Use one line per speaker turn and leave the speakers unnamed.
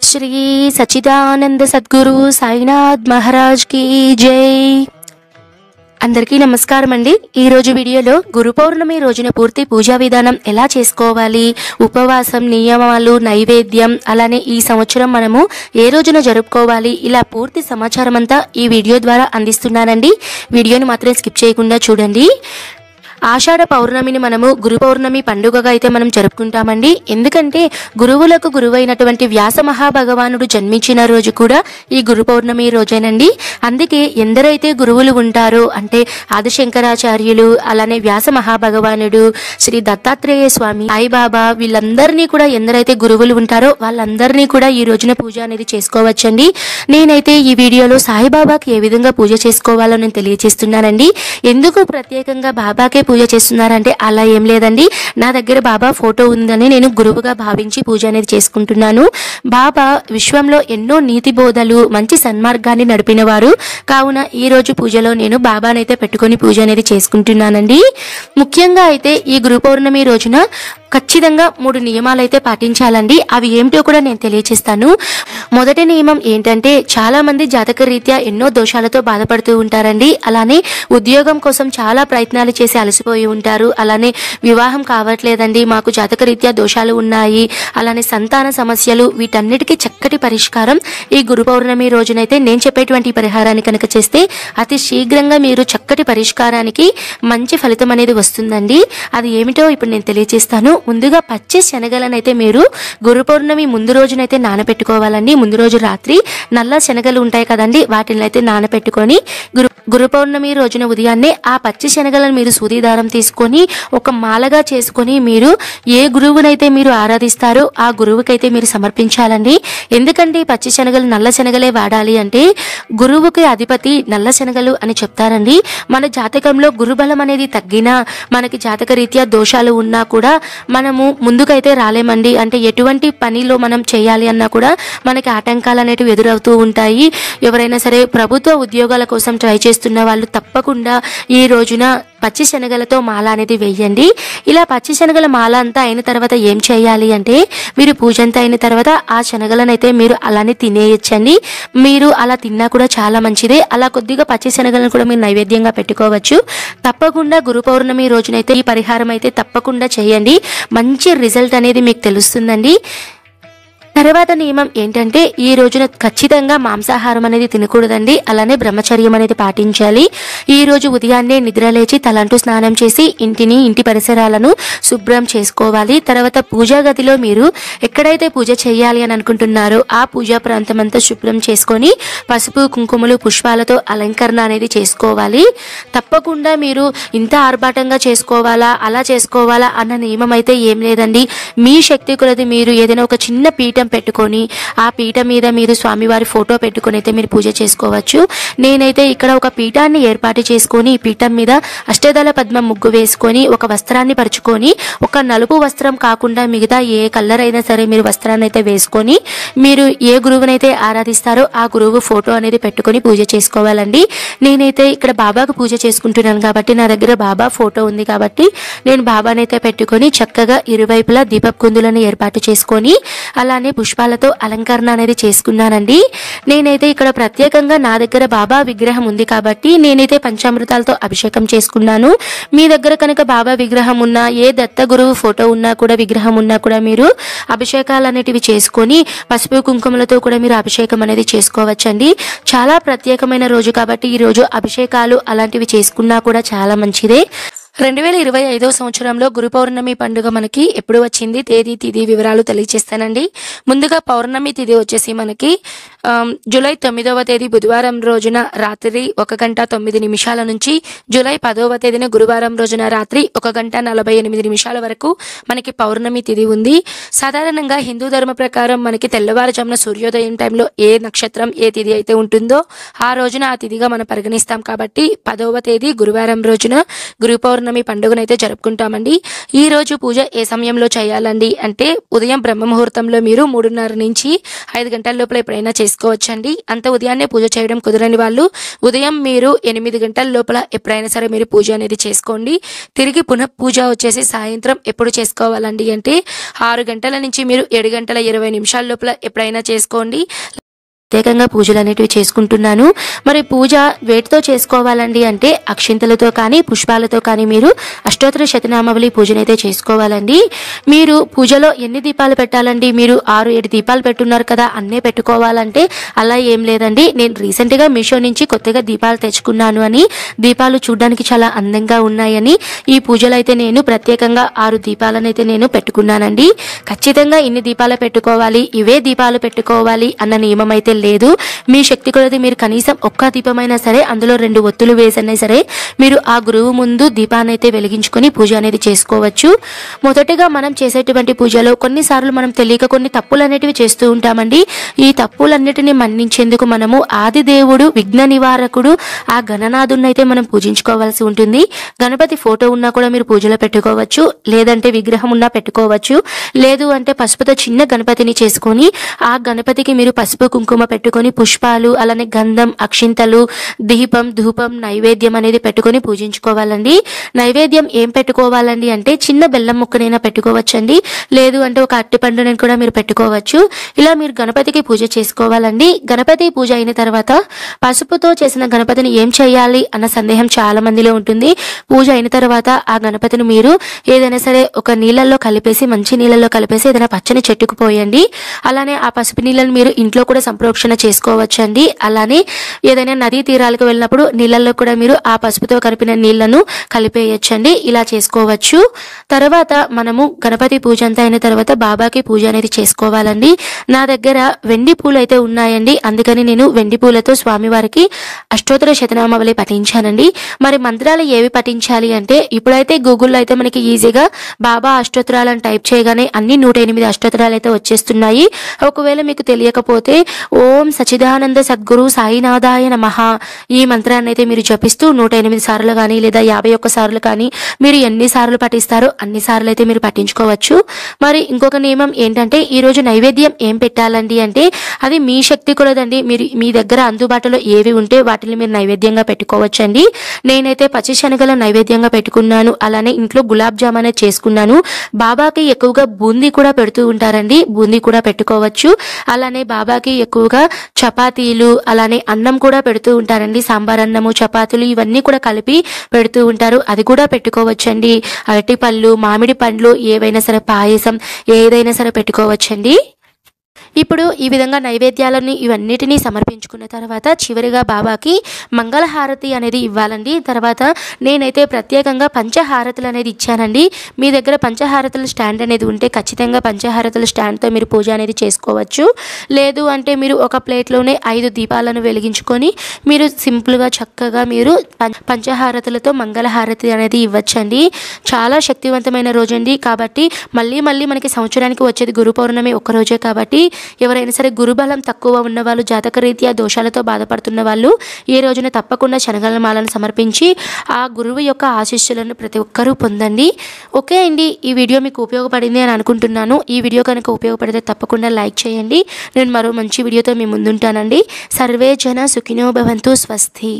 శ్రీ సచ్చిదానంద సద్గురు సాయినాథ్ మహారాజ్ की జై। అందరికీ నమస్కారం అండి। ఈ రోజు వీడియోలో గురు పౌర్ణమి రోజున పూర్తి పూజా విధానం ఎలా చేసుకోవాలి, ఉపవాసం నియమాలు, నైవేద్యం, అలానే ఈ సంవత్సరం మనము ఏ రోజున జరుపుకోవాలి, ఇలా పూర్తి సమాచారం అంతా ఈ వీడియో ద్వారా అందిస్తున్నానండి। వీడియోని మాత్రం స్కిప్ చేయకుండా చూడండి। ఆషాఢ పౌర్ణమిని మనము గురు పౌర్ణమి పండుగగా అయితే మనం జరుపుకుంటామండి। ఎందుకంటే గురువులకు గురువైనటువంటి వ్యాస మహాభగవానుడు జన్మించిన రోజు కూడా ఈ గురు పౌర్ణమి రోజేనండి। అందుకే ఎందరైతే గురువులు ఉంటారో అంటే ఆదిశంకరాచార్యులు, అలానే వ్యాస మహాభగవానుడు, శ్రీ దత్తాత్రేయ స్వామి, సాయిబాబా, వీళ్ళందరినీ కూడా ఎందరైతే గురువులు ఉంటారో వాళ్ళందరినీ కూడా ఈ రోజున పూజ అనేది చేసుకోవచ్చండి। నేనైతే ఈ వీడియోలో సాయిబాబాకి ఏ విధంగా పూజ చేసుకోవాలో నేను తెలియజేస్తున్నానండి। ఎందుకు ప్రత్యేకంగా బాబాకే పూజ చేస్తున్నారంటే అలా ఏం లేదండి, నా దగ్గర బాబా ఫోటో ఉందని నేను గురువుగా భావించి పూజ అనేది చేసుకుంటున్నాను। బాబా విశ్వంలో ఎన్నో నీతి బోధలు, మంచి సన్మార్గాన్ని నడిపినవారు కావున ఈ రోజు పూజలో నేను బాబానైతే పెట్టుకొని పూజ అనేది చేసుకుంటున్నానండి। ముఖ్యంగా అయితే ఈ గురు పౌర్ణమి రోజున ఖచ్చితంగా 3 నియమాలు అయితే పాటించాలండి। అవి ఏమిటో కూడా నేను తెలియజేస్తాను। మొదటి నియమం ఏంటంటే చాలా మంది జాతక రీత్యా ఎన్నో దోషాలతో బాధపడుతూ ఉంటారండి। అలానే ఉద్యోగం కోసం చాలా ప్రయత్నాలు చేసి అలసిపోయి ఉంటారు। అలానే వివాహం కావట్లేదండి, మాకు జాతక రీత్యా దోషాలు ఉన్నాయి, అలానే సంతాన సమస్యలు, వీటన్నిటికీ చక్కటి పరిష్కారం ఈ గురు పౌర్ణమి రోజునైతే నేను చెప్పేటువంటి పరిహారాన్ని కనుక చేస్తే అతి శీఘ్రంగా మీరు చక్కటి పరిష్కారానికి మంచి ఫలితం అనేది వస్తుందండి। అది ఏమిటో ఇప్పుడు నేను తెలియజేస్తాను। ముందుగా పచ్చి శనగలనైతే మీరు గురు పౌర్ణమి ముందు రోజునైతే నానబెట్టుకోవాలండి। ముందు రోజు రాత్రి నల్ల శనగలు ఉంటాయి కదండి, వాటిని అయితే నానబెట్టుకొని గురు పౌర్ణమి రోజున ఉదయాన్నే ఆ పచ్చి శనగలను మీరు సూది దారం తీసుకొని ఒక మాలగా చేసుకొని మీరు ఏ గురువునైతే మీరు ఆరాధిస్తారో ఆ గురువుకైతే మీరు సమర్పించాలండి। ఎందుకంటే పచ్చి శనగలు నల్ల శనగలే వాడాలి అంటే గురువుకి అధిపతి నల్ల శనగలు అని చెప్తారండి। మన జాతకంలో గురుబలం అనేది తగ్గినా, మనకి జాతక రీత్యా దోషాలు ఉన్నా కూడా మనము ముందుకైతే రాలేమండి। అంటే ఎటువంటి పనిలో మనం చేయాలి అన్నా కూడా మనకి ఆటంకాలు అనేటివి ఎదురవుతూ ఉంటాయి। ఎవరైనా సరే ప్రభుత్వ ఉద్యోగాల కోసం ట్రై చేస్తున్న వాళ్ళు తప్పకుండా ఈ రోజున పచ్చి శనగలతో మాల అనేది వేయండి। ఇలా పచ్చి శనగల మాల అంతా అయిన తర్వాత ఏం చేయాలి అంటే మీరు పూజ అంతా అయిన తర్వాత ఆ శనగలను అయితే మీరు అలానే తినేయచ్చండి। మీరు అలా తిన్నా కూడా చాలా మంచిదే। అలా కొద్దిగా పచ్చి శనగలను కూడా మీరు నైవేద్యంగా పెట్టుకోవచ్చు। తప్పకుండా గురు పౌర్ణమి రోజునైతే ఈ పరిహారం అయితే తప్పకుండా చేయండి, మంచి రిజల్ట్ అనేది మీకు తెలుస్తుందండి। తర్వాత నియమం ఏంటంటే ఈ రోజున ఖచ్చితంగా మాంసాహారం అనేది తినకూడదండి, అలానే బ్రహ్మచర్యం అనేది పాటించాలి। ఈ రోజు ఉదయాన్నే నిద్రలేచి తలంటూ స్నానం చేసి ఇంటి పరిసరాలను శుభ్రం చేసుకోవాలి। తర్వాత పూజా గదిలో మీరు ఎక్కడైతే పూజ చేయాలి అని అనుకుంటున్నారో ఆ పూజా ప్రాంతం అంతా శుభ్రం చేసుకొని పసుపు కుంకుమలు పుష్పాలతో అలంకరణ అనేది చేసుకోవాలి। తప్పకుండా మీరు ఇంత ఆర్భాటంగా చేసుకోవాలా అలా చేసుకోవాలా అన్న నియమం అయితే ఏం లేదండి। మీ శక్తి కొలది మీరు ఏదైనా ఒక చిన్న పీఠం పెట్టుకొని ఆ పీఠం మీద మీరు స్వామివారి ఫోటో పెట్టుకొని అయితే మీరు పూజ చేసుకోవచ్చు। నేనైతే ఇక్కడ ఒక పీఠాన్ని ఏర్పాటు చేసుకొని పీఠం మీద అష్టదళ పద్మ ముగ్గు వేసుకొని ఒక వస్త్రాన్ని పరుచుకొని, ఒక నలుపు వస్త్రం కాకుండా మిగతా ఏ కలర్ అయినా సరే మీరు వస్త్రాన్ని అయితే వేసుకొని మీరు ఏ గురువునైతే ఆరాధిస్తారో ఆ గురువు ఫోటో అనేది పెట్టుకొని పూజ చేసుకోవాలండి। నేనైతే ఇక్కడ బాబాకు పూజ చేసుకుంటున్నాను కాబట్టి నా దగ్గర బాబా ఫోటో ఉంది కాబట్టి నేను బాబానైతే పెట్టుకొని చక్కగా ఇరువైపులా దీపపు కుందులను ఏర్పాటు చేసుకొని అలానే పుష్పాలతో అలంకరణ అనేది చేసుకున్నానండి। నేనైతే ఇక్కడ ప్రత్యేకంగా నా దగ్గర బాబా విగ్రహం ఉంది కాబట్టి నేనైతే పంచామృతాలతో అభిషేకం చేసుకున్నాను। మీ దగ్గర కనుక బాబా విగ్రహం ఉన్నా, ఏ దత్త గురువు ఫోటో ఉన్నా కూడా, విగ్రహం ఉన్నా కూడా మీరు అభిషేకాలు అనేటివి చేసుకొని పసుపు కుంకుమలతో కూడా మీరు అభిషేకం అనేది చేసుకోవచ్చండి। చాలా ప్రత్యేకమైన రోజు కాబట్టి ఈ రోజు అభిషేకాలు అలాంటివి చేసుకున్నా కూడా చాలా మంచిదే। 2025 సంవత్సరంలో గురు పౌర్ణమి పండుగ మనకి ఎప్పుడు వచ్చింది, తేదీ తిథి వివరాలు తెలియజేస్తానండి। ముందుగా పౌర్ణమి తిథి వచ్చేసి మనకి జూలై 9వ తేదీ బుధవారం రోజున రాత్రి 1:09 నుంచి జూలై 10వ తేదీన గురువారం రోజున రాత్రి 1:48 వరకు మనకి పౌర్ణమి తిథి ఉంది। సాధారణంగా హిందూ ధర్మ ప్రకారం మనకి తెల్లవారుజామున సూర్యోదయం టైంలో ఏ నక్షత్రం ఏ తిథి అయితే ఉంటుందో ఆ రోజున ఆ తిథిగా మనం పరిగణిస్తాం కాబట్టి 10వ తేదీ గురువారం రోజున గురు పౌర్ణమి పౌర్ణమి పండుగనైతే జరుపుకుంటామండి. ఈ రోజు పూజ ఏ సమయంలో చేయాలండి అంటే ఉదయం బ్రహ్మ ముహూర్తంలో మీరు 3:30 నుంచి 5 గంటల లోపల ఎప్పుడైనా చేసుకోవచ్చండి. అంత ఉదయాన్నే పూజ చేయడం కుదరని వాళ్ళు ఉదయం మీరు 8 గంటల లోపల ఎప్పుడైనా సరే మీరు పూజ అనేది చేసుకోండి. తిరిగి పునః పూజ వచ్చేసి సాయంత్రం ఎప్పుడు చేసుకోవాలండి అంటే 6 గంటల నుంచి మీరు 7:20 లోపల ఎప్పుడైనా చేసుకోండి. ప్రత్యేకంగా పూజలు అనేటివి చేసుకుంటున్నాను. మరి పూజ వేటితో చేసుకోవాలండి అంటే అక్షింతలతో కానీ పుష్పాలతో కానీ మీరు అష్టోత్తర శతనామావళి పూజనైతే చేసుకోవాలండి. మీరు పూజలో ఎన్ని దీపాలు పెట్టాలండి? మీరు 6-7 దీపాలు పెట్టున్నారు కదా, అన్నే పెట్టుకోవాలంటే అలా ఏం లేదండి. నేను రీసెంట్గా మీషో నుంచి కొత్తగా దీపాలు తెచ్చుకున్నాను అని, దీపాలు చూడడానికి చాలా అందంగా ఉన్నాయని ఈ పూజలు అయితే నేను ప్రత్యేకంగా 6 దీపాలను అయితే నేను పెట్టుకున్నానండి. ఖచ్చితంగా ఇన్ని దీపాలు పెట్టుకోవాలి, ఇవే దీపాలు పెట్టుకోవాలి అన్న నియమం అయితే లేదు. మీ శక్తి కొలది మీరు కనీసం ఒక్క దీపమైనా సరే అందులో 2 ఒత్తులు వేసైనా సరే మీరు ఆ గురువు ముందు దీపాన్ని అయితే వెలిగించుకొని పూజ అనేది చేసుకోవచ్చు. మొదటగా మనం చేసేటువంటి పూజలో కొన్నిసార్లు మనం తెలియక కొన్ని తప్పులు అనేటివి చేస్తూ ఉంటామండి. ఈ తప్పులన్నిటిని మన్నించేందుకు మనము ఆదిదేవుడు విఘ్న నివారకుడు ఆ గణనాథుని అయితే మనం పూజించుకోవాల్సి ఉంటుంది. గణపతి ఫోటో ఉన్నా కూడా మీరు పూజలో పెట్టుకోవచ్చు, లేదంటే విగ్రహం ఉన్నా పెట్టుకోవచ్చు. లేదు అంటే పసుపుతో చిన్న గణపతిని చేసుకొని ఆ గణపతికి మీరు పసుపు కుంకుమ పెట్టుకొని పుష్పాలు అలానే గంధం అక్షింతలు దీపం ధూపం నైవేద్యం అనేది పెట్టుకొని పూజించుకోవాలండి. నైవేద్యం ఏం పెట్టుకోవాలండి అంటే చిన్న బెల్లం ముక్కనైనా పెట్టుకోవచ్చండి, లేదు అంటే ఒక అరటిపండుని కూడా మీరు పెట్టుకోవచ్చు. ఇలా మీరు గణపతికి పూజ చేసుకోవాలండి. గణపతి పూజ అయిన తర్వాత పసుపుతో చేసిన గణపతిని ఏం చేయాలి అన్న సందేహం చాలా మందిలో ఉంటుంది. పూజ అయిన తర్వాత ఆ గణపతిని మీరు ఏదైనా సరే ఒక నీళ్ళల్లో కలిపేసి మంచి నీళ్ళల్లో కలిపేసి ఏదైనా పచ్చని చెట్టుకు పోయండి. అలానే ఆ పసుపు నీళ్ళని మీరు ఇంట్లో కూడా సంప్రోక్షణ చేసుకోవచ్చండి. అలానే ఏదైనా నదీ తీరాలకు వెళ్ళినప్పుడు నీళ్ళల్లో కూడా మీరు ఆ పసుపుతో కలిపిన నీళ్లను కలిపేయచ్చండి. ఇలా చేసుకోవచ్చు. తర్వాత మనము గణపతి పూజ అంతా అయిన తర్వాత బాబాకి పూజ అనేది చేసుకోవాలండి. నా దగ్గర వెండి పూలు అయితే ఉన్నాయండి, అందుకని నేను వెండి పూలతో స్వామివారికి అష్టోత్తర శతనామావళి పఠించానండి. మరి మంత్రాలు ఏవి పఠించాలి అంటే ఇప్పుడైతే గూగుల్లో అయితే మనకి ఈజీగా బాబా అష్టోత్తరాలను టైప్ చేయగానే అన్ని 108 అష్టోత్తరాలు అయితే వచ్చేస్తున్నాయి. ఒకవేళ మీకు తెలియకపోతే ఓం సచిదానంద సద్గురు సాయినాథాయ నమః ఈ మంత్రాన్ని అయితే మీరు జపిస్తూ 108 సార్లు కానీ లేదా 51 సార్లు కానీ మీరు ఎన్ని సార్లు పఠిస్తారో అన్ని సార్లు అయితే మీరు పఠించుకోవచ్చు. మరి ఇంకొక నియమం ఏంటంటే ఈ రోజు నైవేద్యం ఏం పెట్టాలండి అంటే అది మీ శక్తి కొలదండి. మీరు మీ దగ్గర అందుబాటులో ఏవి ఉంటే వాటిని మీరు నైవేద్యంగా పెట్టుకోవచ్చండి. నేనైతే పచ్చి శనగల నైవేద్యంగా పెట్టుకున్నాను, అలానే ఇంట్లో గులాబ్ జామ్ అనేది చేసుకున్నాను. బాబాకి ఎక్కువగా బూందీ కూడా పెడుతూ ఉంటారండి, బూందీ కూడా పెట్టుకోవచ్చు. అలానే బాబాకి ఎక్కువగా చపాతీలు అలానే అన్నం కూడా పెడుతూ ఉంటారండి. సాంబార్ అన్నము చపాతీలు ఇవన్నీ కూడా కలిపి పెడుతూ ఉంటారు, అది కూడా పెట్టుకోవచ్చండి. అరటి పళ్ళు మామిడి పండ్లు ఏవైనా సరే పాయసం ఏదైనా సరే పెట్టుకోవచ్చండి. ఇప్పుడు ఈ విధంగా నైవేద్యాలని ఇవన్నిటినీ సమర్పించుకున్న తర్వాత చివరిగా బాబాకి మంగళహారతి అనేది ఇవ్వాలండి. తర్వాత నేనైతే ప్రత్యేకంగా పంచహారతులు అనేది ఇచ్చానండి. మీ దగ్గర పంచహారతుల స్టాండ్ అనేది ఉంటే ఖచ్చితంగా పంచహారతుల స్టాండ్తో మీరు పూజ అనేది చేసుకోవచ్చు. లేదు అంటే మీరు ఒక ప్లేట్లోనే 5 దీపాలను వెలిగించుకొని మీరు సింపుల్గా చక్కగా మీరు పంచహారతులతో మంగళహారతి అనేది ఇవ్వచ్చండి. చాలా శక్తివంతమైన రోజండి. కాబట్టి మళ్ళీ మనకి సంవత్సరానికి వచ్చేది గురు పౌర్ణమి ఒక్కరోజే. కాబట్టి ఎవరైనా సరే గురుబలం తక్కువ ఉన్న వాళ్ళు జాతకరీత్యా దోషాలతో బాధపడుతున్న వాళ్ళు ఈ రోజున తప్పకుండా శనగల మాలను సమర్పించి ఆ గురువు యొక్క ఆశీస్సులను ప్రతి ఒక్కరూ పొందండి. ఓకే అండి, ఈ వీడియో మీకు ఉపయోగపడింది అని అనుకుంటున్నాను. ఈ వీడియో కనుక ఉపయోగపడితే తప్పకుండా లైక్ చేయండి. నేను మరో మంచి వీడియోతో మీ ముందుంటానండి. సర్వే జన సుఖినో భవంతు. స్వస్తి.